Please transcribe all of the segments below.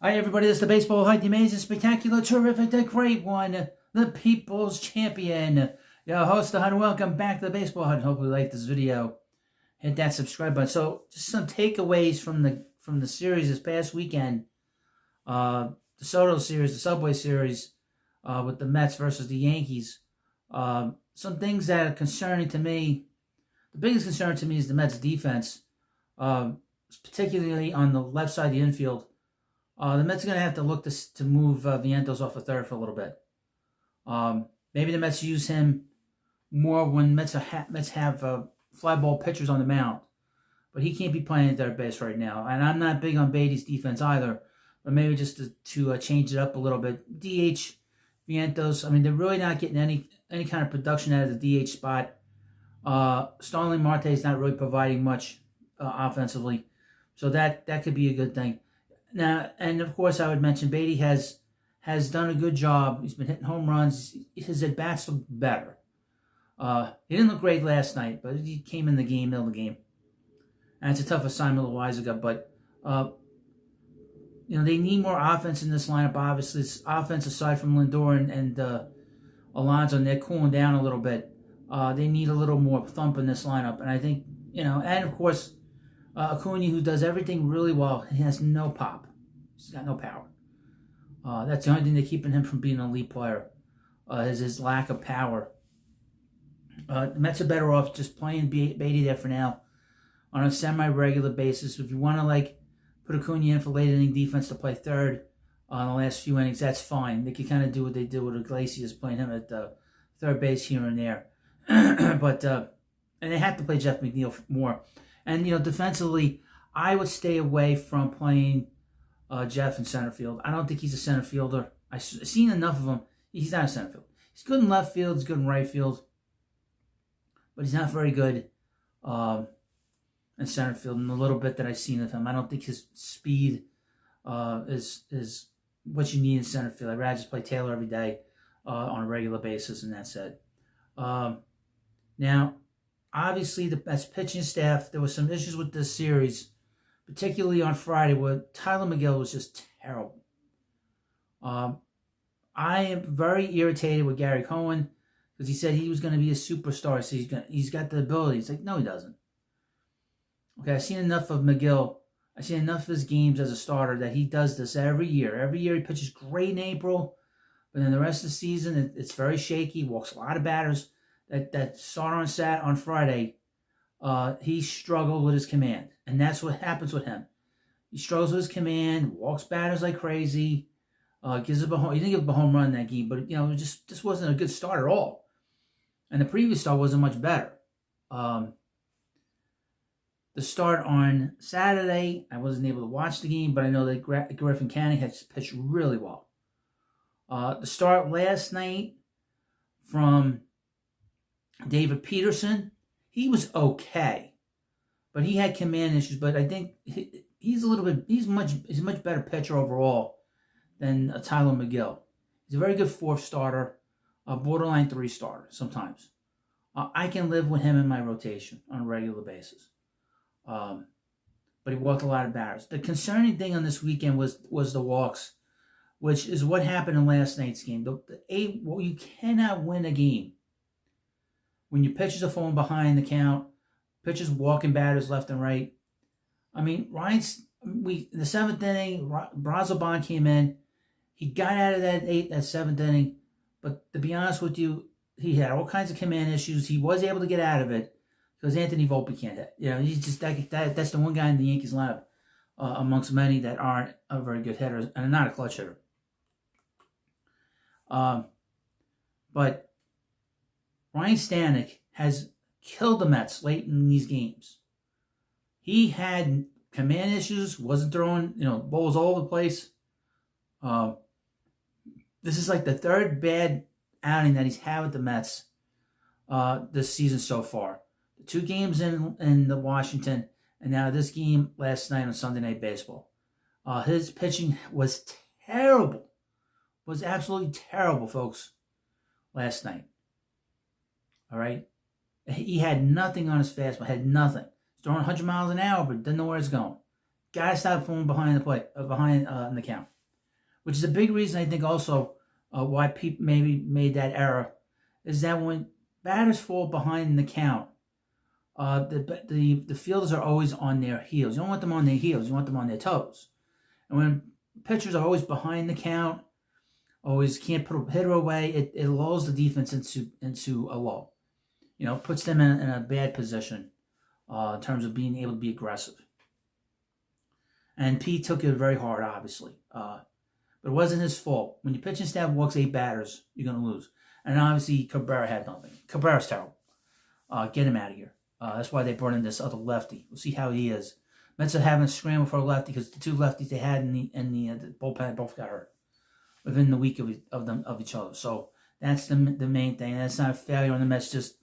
Hi, everybody. This is the Baseball Height, the amazing, spectacular, terrific, the great one, the People's Champion. Your host, the Hut. Welcome back to the Baseball Hut. Hopefully, you like this video. Hit that subscribe button. So, just some takeaways from the series this past weekend. The Soto series, the Subway series, with the Mets versus the Yankees. Some things that are concerning to me. The biggest concern to me is the Mets' defense, particularly on the left side of the infield. The Mets are going to have to look to move Vientos off of third for a little bit. Maybe the Mets use him more when Mets have fly ball pitchers on the mound. But he can't be playing at third base right now. And I'm not big on Beatty's defense either. But maybe just to change it up a little bit. DH, Vientos, I mean, they're really not getting any kind of production out of the DH spot. Starling Marte is not really providing much offensively. So that could be a good thing. Now, and of course, I would mention Beatty has done a good job. He's been hitting home runs. His at-bats look better. He didn't look great last night, but he came in the game, middle of the game. And it's a tough assignment Loizaga, but they need more offense in this lineup. Obviously, it's offense aside from Lindor and Alonso, and they're cooling down a little bit. They need a little more thump in this lineup, and I think and of course. Acuna, who does everything really well, he has no pop. He's got no power. That's the only thing that's keeping him from being an elite player, is his lack of power. The Mets are better off just playing Beatty there for now on a semi-regular basis. If you want to put Acuna in for late inning defense to play third on the last few innings, that's fine. They can kind of do what they did with Iglesias, playing him at third base here and there. But and they have to play Jeff McNeil more. And, defensively, I would stay away from playing Jeff in center field. I don't think he's a center fielder. I've seen enough of him. He's not a center field. He's good in left field. He's good in right field. But he's not very good in center field. In the little bit that I've seen of him, I don't think his speed is what you need in center field. I'd rather just play Taylor every day on a regular basis, and that's it. Now, obviously, as pitching staff, there were some issues with this series, particularly on Friday, where Tyler McGill was just terrible. I am very irritated with Gary Cohen because he said he was going to be a superstar. So he's got the ability. It's like, no, he doesn't. Okay, I've seen enough of McGill. I've seen enough of his games as a starter that he does this every year. Every year he pitches great in April, but then the rest of the season, it's very shaky. Walks a lot of batters. That starter on Friday, he struggled with his command. And that's what happens with him. He struggles with his command, walks batters like crazy, gives up a home. He didn't give up a home run in that game, but it just wasn't a good start at all. And the previous start wasn't much better. The start on Saturday, I wasn't able to watch the game, but I know that Griffin Canning had pitched really well. The start last night from David Peterson, he was okay, but he had command issues. But I think he's a much better pitcher overall than Tyler McGill. He's a very good fourth starter, a borderline 3 starter sometimes. I can live with him in my rotation on a regular basis. But he walked a lot of batters. The concerning thing on this weekend was the walks, which is what happened in last night's game. You cannot win a game when your pitchers are falling behind the count, pitchers walking batters left and right. I mean, in the 7th inning, Brazoban came in. He got out of that 7th inning, but to be honest with you, he had all kinds of command issues. He was able to get out of it because Anthony Volpe can't hit. He's just that's the one guy in the Yankees lineup amongst many that aren't a very good hitter and not a clutch hitter. But Ryan Stanek has killed the Mets late in these games. He had command issues, wasn't throwing, balls all over the place. This is like the 3rd bad outing that he's had with the Mets this season so far. The 2 games in the Washington, and now this game last night on Sunday Night Baseball. His pitching was terrible. Was absolutely terrible, folks, last night. All right? He had nothing on his fastball. Had nothing. He's throwing 100 miles an hour, but didn't know where it's going. gotta stop falling behind the play, behind in the count, which is a big reason I think also why people maybe made that error, is that when batters fall behind in the count, the fielders are always on their heels. You don't want them on their heels. You want them on their toes. And when pitchers are always behind the count, always can't put a hitter away, it lulls the defense into a lull. Puts them in a bad position in terms of being able to be aggressive. And Pete took it very hard, obviously. But it wasn't his fault. When your pitching staff walks 8 batters, you're going to lose. And obviously, Cabrera had nothing. Cabrera's terrible. Get him out of here. That's why they brought in this other lefty. We'll see how he is. Mets are having a scramble for a lefty because the 2 lefties they had in the bullpen both got hurt within the week of each other. So that's the main thing. That's not a failure on the Mets, just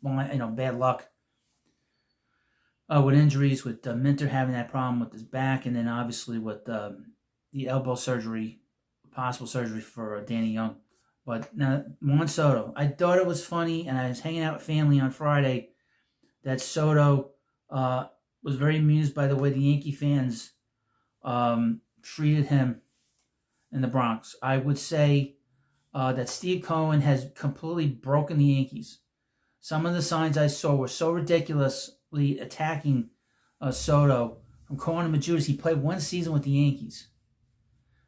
bad luck with injuries, with Minter having that problem with his back, and then obviously with the elbow surgery, possible surgery for Danny Young. But now, Juan Soto, I thought it was funny, and I was hanging out with family on Friday, that Soto was very amused by the way the Yankee fans treated him in the Bronx. I would say that Steve Cohen has completely broken the Yankees. Some of the signs I saw were so ridiculously attacking Soto, from calling him a Judas. He played 1 season with the Yankees.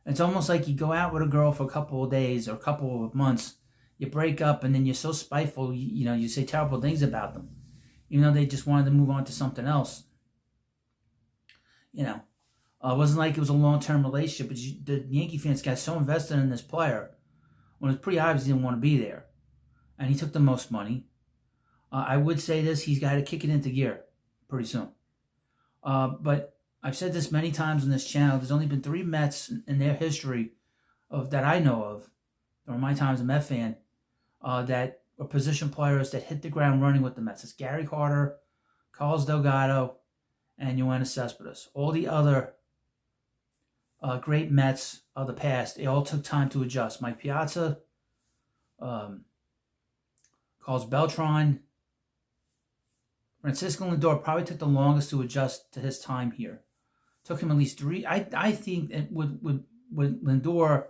It's almost like you go out with a girl for a couple of days or a couple of months, you break up, and then you're so spiteful, you say terrible things about them, even though they just wanted to move on to something else. It wasn't like it was a long-term relationship, but the Yankee fans got so invested in this player when it's pretty obvious he didn't want to be there. And he took the most money. I would say this, he's got to kick it into gear pretty soon. But I've said this many times on this channel, there's only been 3 Mets in their history that I know of, or my time as a Met fan, that were position players that hit the ground running with the Mets. It's Gary Carter, Carlos Delgado, and Yoenis Cespedes. All the other great Mets of the past, they all took time to adjust. Mike Piazza, Carlos Beltran, Francisco Lindor probably took the longest to adjust to his time here. Took him at least 3. I think with Lindor,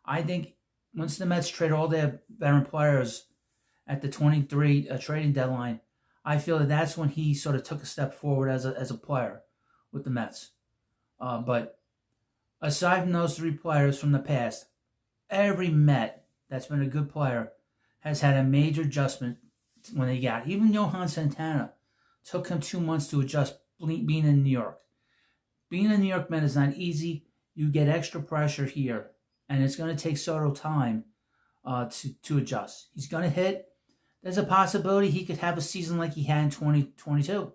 I think once the Mets trade all their veteran players at the 23 trading deadline, I feel that that's when he sort of took a step forward as a player with the Mets. But aside from those 3 players from the past, every Met that's been a good player has had a major adjustment when they got. Even Johan Santana took him 2 months to adjust being in New York. Being a New York Met is not easy. You get extra pressure here, and it's going to take Soto time to adjust. He's going to hit. There's a possibility he could have a season like he had in 2022.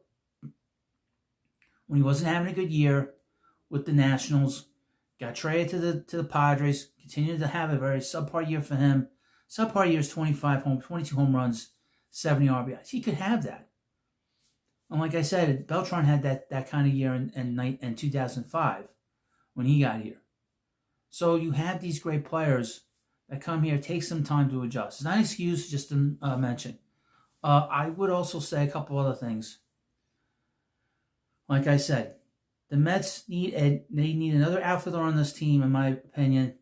When he wasn't having a good year with the Nationals, got traded to the Padres, continued to have a very subpar year for him. Subpar year is 22 home runs, 70 RBIs. He could have that. And like I said, Beltran had that kind of year in 2005 when he got here. So you have these great players that come here, take some time to adjust. It's not an excuse, just to mention. I would also say a couple other things. Like I said, the Mets need another outfielder on this team, in my opinion.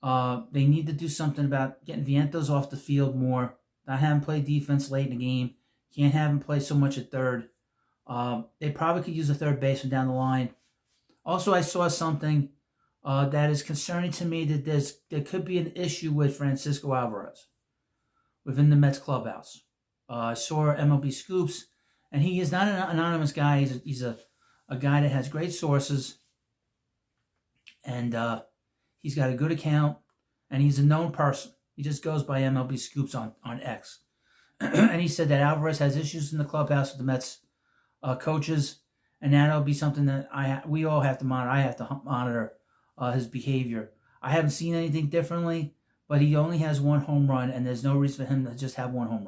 They need to do something about getting Vientos off the field more, not have him play defense late in the game. Can't have him play so much at third. They probably could use a third baseman down the line. Also, I saw something that is concerning to me, that there could be an issue with Francisco Alvarez within the Mets clubhouse. I saw MLB Scoops, and he is not an anonymous guy. He's a guy that has great sources, and he's got a good account, and he's a known person. He just goes by MLB Scoops on X. And he said that Alvarez has issues in the clubhouse with the Mets coaches, and that'll be something that we all have to monitor. I have to monitor his behavior. I haven't seen anything differently, but he only has 1 home run, and there's no reason for him to just have 1 home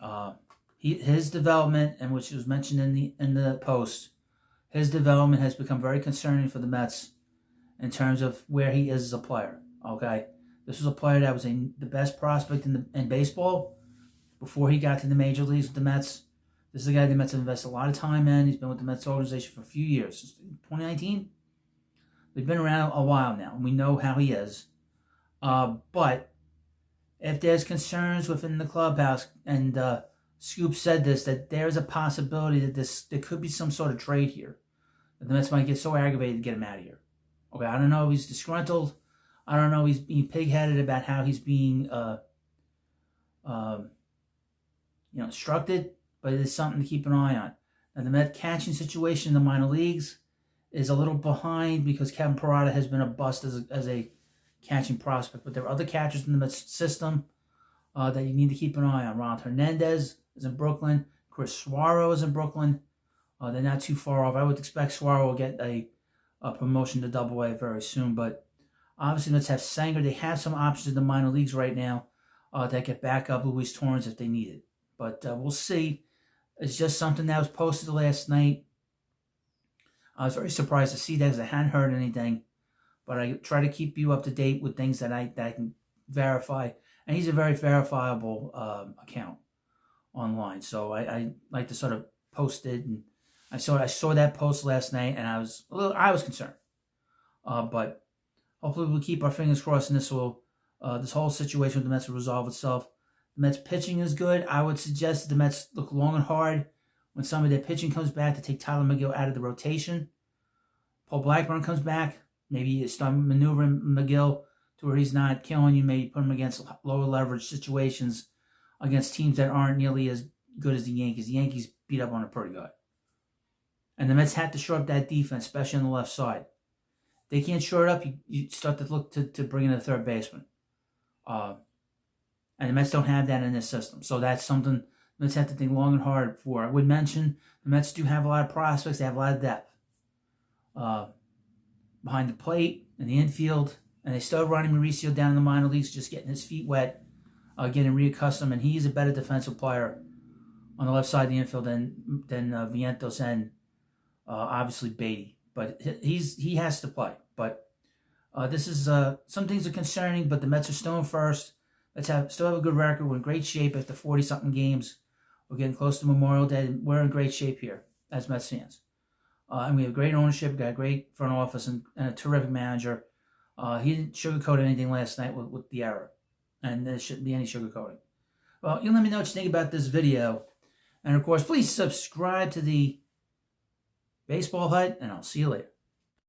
run. His development, and which was mentioned in the post, his development has become very concerning for the Mets in terms of where he is as a player. Okay, this was a player that was the best prospect in baseball before he got to the major leagues with the Mets. This is a guy the Mets have invested a lot of time in. He's been with the Mets organization for a few years. Since 2019? We've been around a while now, and we know how he is. But if there's concerns within the clubhouse, and Scoop said this, that there's a possibility that there could be some sort of trade here. That the Mets might get so aggravated to get him out of here. Okay, I don't know if he's disgruntled. I don't know if he's being pig-headed about how he's being instructed, but it is something to keep an eye on. Now, the Met catching situation in the minor leagues is a little behind because Kevin Parada has been a bust as a catching prospect. But there are other catchers in the Mets system that you need to keep an eye on. Ronald Hernandez is in Brooklyn. Chris Suaro is in Brooklyn. They're not too far off. I would expect Suaro will get a promotion to Double-A very soon. But obviously, let's have Sanger. They have some options in the minor leagues right now that get back up Luis Torrens if they need it. But we'll see. It's just something that was posted last night. I was very surprised to see that because I hadn't heard anything. But I try to keep you up to date with things that I can verify. And he's a very verifiable account online. So I like to sort of post it. And I saw that post last night, and I was concerned. But hopefully we'll keep our fingers crossed, and this whole situation with the Mets will resolve itself. The Mets pitching is good. I would suggest the Mets look long and hard when some of their pitching comes back to take Tyler McGill out of the rotation. Paul Blackburn comes back. Maybe you start maneuvering McGill to where he's not killing you. Maybe put him against lower leverage situations against teams that aren't nearly as good as the Yankees. The Yankees beat up on it pretty good. And the Mets have to shore up that defense, especially on the left side. They can't shore it up. You start to look to bring in a third baseman. And the Mets don't have that in their system. So that's something the Mets have to think long and hard for. I would mention the Mets do have a lot of prospects. They have a lot of depth. Behind the plate, in the infield. And they still have Ronnie Mauricio down in the minor leagues, just getting his feet wet, getting reaccustomed. And he's a better defensive player on the left side of the infield than Vientos and obviously Beatty. But he has to play. But this is some things are concerning, but the Mets are still in first. Still have a good record. We're in great shape after 40-something games. We're getting close to Memorial Day. We're in great shape here as Mets fans. And we have great ownership. We've got a great front office and a terrific manager. He didn't sugarcoat anything last night with the error. And there shouldn't be any sugarcoating. Well, you let me know what you think about this video. And, of course, please subscribe to the Baseball Hut, and I'll see you later.